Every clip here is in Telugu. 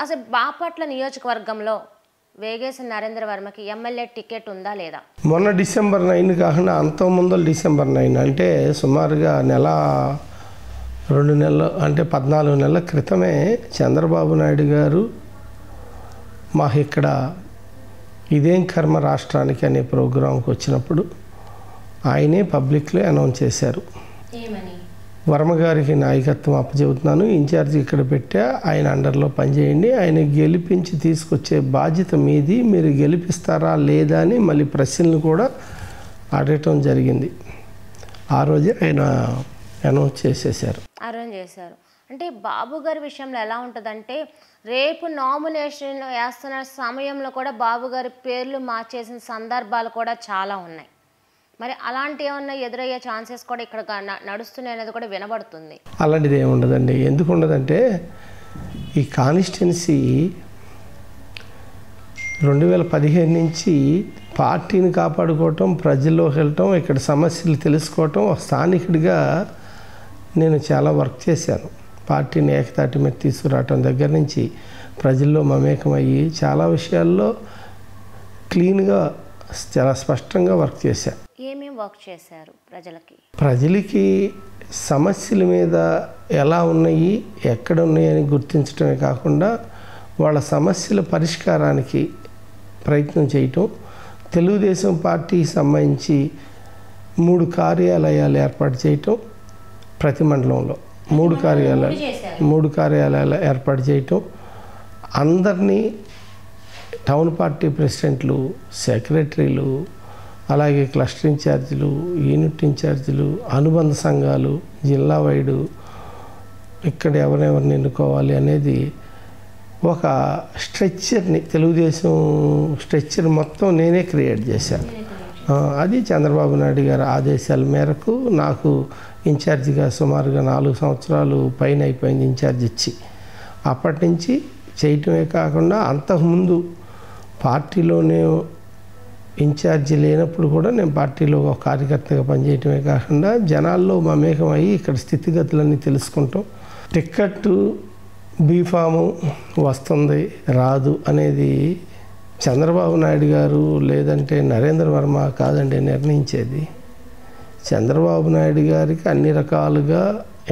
అసలు బాపట్ల నియోజకవర్గంలో వేగేసి నరేంద్ర వర్మకి ఎమ్మెల్యే టికెట్ ఉందా లేదా? మొన్న డిసెంబర్ 9 కాకుండా అంతకుముందు డిసెంబర్ 9 అంటే సుమారుగా రెండు నెలలు అంటే 14 నెలల క్రితమే చంద్రబాబు నాయుడు గారు మాకు ఇక్కడ ఇదేం కర్మ రాష్ట్రానికి అనే ప్రోగ్రాంకి వచ్చినప్పుడు ఆయనే పబ్లిక్లో అనౌన్స్ చేశారు. ఏమని? వర్మ గారికి నాయకత్వం అప్పచెబుతున్నాను, ఇన్ఛార్జ్ ఇక్కడ పెట్టా, ఆయన అండర్లో పనిచేయండి, ఆయన గెలిపించి తీసుకొచ్చే బాధ్యత మీది, మీరు గెలిపిస్తారా లేదా అని మళ్ళీ ప్రశ్నలు కూడా అడగటం జరిగింది. ఆ రోజే ఆయన అనౌన్స్ చేసేసారు. అంటే బాబు గారి విషయంలో ఎలా ఉంటుందంటే రేపు నామినేషన్ వేస్తున్న సమయంలో కూడా బాబు గారి పేర్లు మార్చేసిన సందర్భాలు కూడా చాలా ఉన్నాయి. మరి అలాంటి ఏమన్నా ఎదురయ్యే ఛాన్సెస్ కూడా ఇక్కడ నడుస్తున్నాయి అనేది కూడా వినబడుతుంది. అలాంటిది ఏమి ఉండదండి. ఎందుకు ఉండదంటే ఈ కాన్స్టిట్యున్సీ 2015 నుంచి పార్టీని కాపాడుకోవటం, ప్రజల్లోకి వెళ్ళటం, ఇక్కడ సమస్యలు తెలుసుకోవటం, స్థానికుడిగా నేను చాలా వర్క్ చేశాను. పార్టీని ఏకతాటి మీద తీసుకురావటం దగ్గర నుంచి ప్రజల్లో మమేకమయ్యి చాలా విషయాల్లో క్లీన్గా చాలా స్పష్టంగా వర్క్ చేశాను. ఏమేమి వర్క్ చేశారు? ప్రజలకి సమస్యల మీద ఎలా ఉన్నాయి, ఎక్కడ ఉన్నాయని గుర్తించడమే కాకుండా వాళ్ళ సమస్యల పరిష్కారానికి ప్రయత్నం చేయటం, తెలుగుదేశం పార్టీకి సంబంధించి 3 కార్యాలయాలు ఏర్పాటు చేయటం, ప్రతి మండలంలో 3 కార్యాలయాలు ఏర్పాటు చేయటం, అందరినీ టౌన్ పార్టీ ప్రెసిడెంట్లు, సెక్రటరీలు, అలాగే క్లస్టర్ ఇన్ఛార్జీలు, యూనిట్ ఇన్ఛార్జీలు, అనుబంధ సంఘాలు, జిల్లా వైడు ఇక్కడ ఎవరెవరిని ఎన్నుకోవాలి అనేది ఒక స్ట్రక్చర్ని, తెలుగుదేశం స్ట్రక్చర్ మొత్తం నేనే క్రియేట్ చేశాను. అది చంద్రబాబు నాయుడు గారి ఆదేశాల మేరకు నాకు ఇన్ఛార్జిగా సుమారుగా 4 సంవత్సరాలు పైన అయిపోయింది ఇన్ఛార్జ్ ఇచ్చి. అప్పటి నుంచి చేయటమే కాకుండా అంతకుముందు పార్టీలోనే ఇన్ఛార్జి లేనప్పుడు కూడా నేను పార్టీలో ఒక కార్యకర్తగా పనిచేయటమే కాకుండా జనాల్లో మమేకమయ్యి ఇక్కడ స్థితిగతులన్నీ తెలుసుకుంటాం. టికెట్ బీఫాము వస్తుంది రాదు అనేది చంద్రబాబు నాయుడు గారు లేదంటే నరేంద్ర వర్మ కాదండి నిర్ణయించేది. చంద్రబాబు నాయుడు గారికి అన్ని రకాలుగా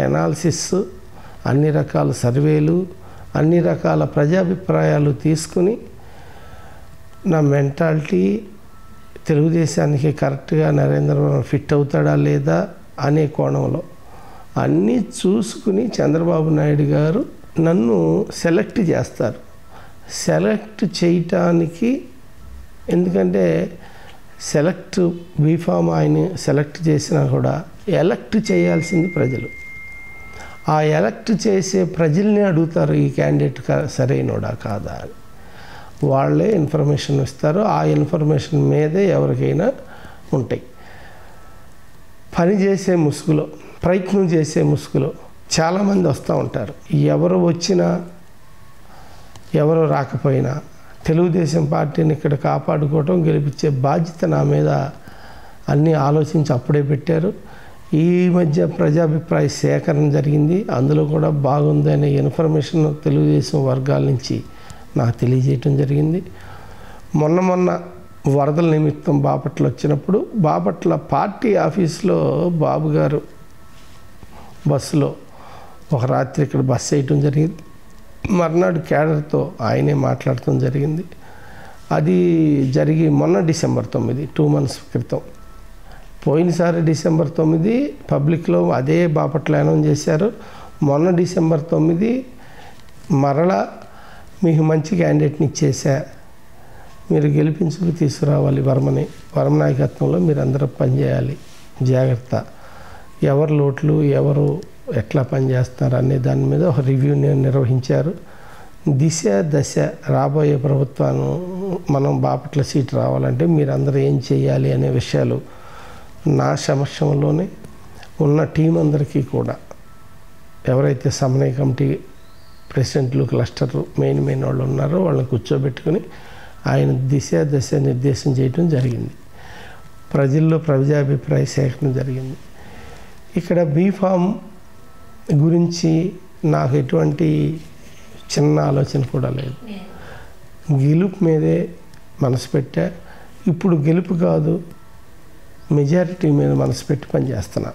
ఎనాలిసిస్, అన్ని రకాల సర్వేలు, అన్ని రకాల ప్రజాభిప్రాయాలు తీసుకుని నా మెంటాలిటీ తెలుగుదేశానికి కరెక్ట్గా నరేంద్ర వర్మ ఫిట్ అవుతాడా లేదా అనే కోణంలో అన్నీ చూసుకుని చంద్రబాబు నాయుడు గారు నన్ను సెలెక్ట్ చేస్తారు. సెలెక్ట్ చేయటానికి ఎందుకంటే సెలెక్ట్ బీఫామ్ ఆయన సెలెక్ట్ చేసినా కూడా ఎలక్ట్ చేయాల్సింది ప్రజలు. ఆ ఎలక్ట్ చేసే ప్రజల్ని అడుగుతారు ఈ క్యాండిడేట్ సరైనోడా కాదా అని. వాళ్ళే ఇన్ఫర్మేషన్ ఇస్తారు. ఆ ఇన్ఫర్మేషన్ మీదే ఎవరికైనా ఉంటాయి. పని చేసే ముసుగులో, ప్రయత్నం చేసే ముసుగులో చాలామంది వస్తూ ఉంటారు. ఎవరు వచ్చినా ఎవరు రాకపోయినా తెలుగుదేశం పార్టీని ఇక్కడ కాపాడుకోవటం, గెలిపించే బాధ్యత నా మీద అన్నీ ఆలోచించి అప్పుడే పెట్టారు. ఈ మధ్య ప్రజాభిప్రాయ సేకరణ జరిగింది. అందులో కూడా బాగుంది అనే ఇన్ఫర్మేషన్ తెలుగుదేశం వర్గాల నుంచి నాకు తెలియజేయటం జరిగింది. మొన్న వరదల నిమిత్తం బాపట్ల వచ్చినప్పుడు బాపట్ల పార్టీ ఆఫీస్లో బాబు గారు బస్సులో ఒక రాత్రి ఇక్కడ బస్సు వేయటం జరిగింది. మర్నాడు క్యాడర్తో ఆయనే మాట్లాడటం జరిగింది. అది జరిగి మొన్న డిసెంబర్ 9, 2 months క్రితం. పోయినసారి డిసెంబర్ 9 పబ్లిక్లో అదే బాపట్ల అనౌన్స్ చేశారు. మొన్న డిసెంబర్ 9 మరలా మీకు మంచి క్యాండిడేట్ని ఇచ్చేసా, మీరు గెలిపించుకు తీసుకురావాలి వర్మ నాయకత్వంలో మీరు అందరూ పనిచేయాలి, జాగ్రత్త, ఎవరు లోట్లు ఎవరు ఎట్లా పనిచేస్తున్నారు అనే దాని మీద ఒక రివ్యూని నిర్వహించారు. దశ రాబోయే ప్రభుత్వాన్ని మనం బాపట్ల సీట్ రావాలంటే మీరందరూ ఏం చేయాలి అనే విషయాలు నా సమక్షంలోనే ఉన్న టీం అందరికీ కూడా, ఎవరైతే సమన్వయ కమిటీ ప్రెసిడెంట్లు, క్లస్టర్ మెయిన్ వాళ్ళు ఉన్నారో వాళ్ళని కూర్చోబెట్టుకుని ఆయన దశ నిర్దేశం చేయటం జరిగింది. ప్రజల్లో ప్రజాభిప్రాయ సేకరణ జరిగింది. ఇక్కడ బీఫామ్ గురించి నాకు ఎటువంటి చిన్న ఆలోచన కూడా లేదు. గెలుపు మీదే మనసు పెట్టా. ఇప్పుడు గెలుపు కాదు, మెజారిటీ మీద మనసు పెట్టి పనిచేస్తున్నా.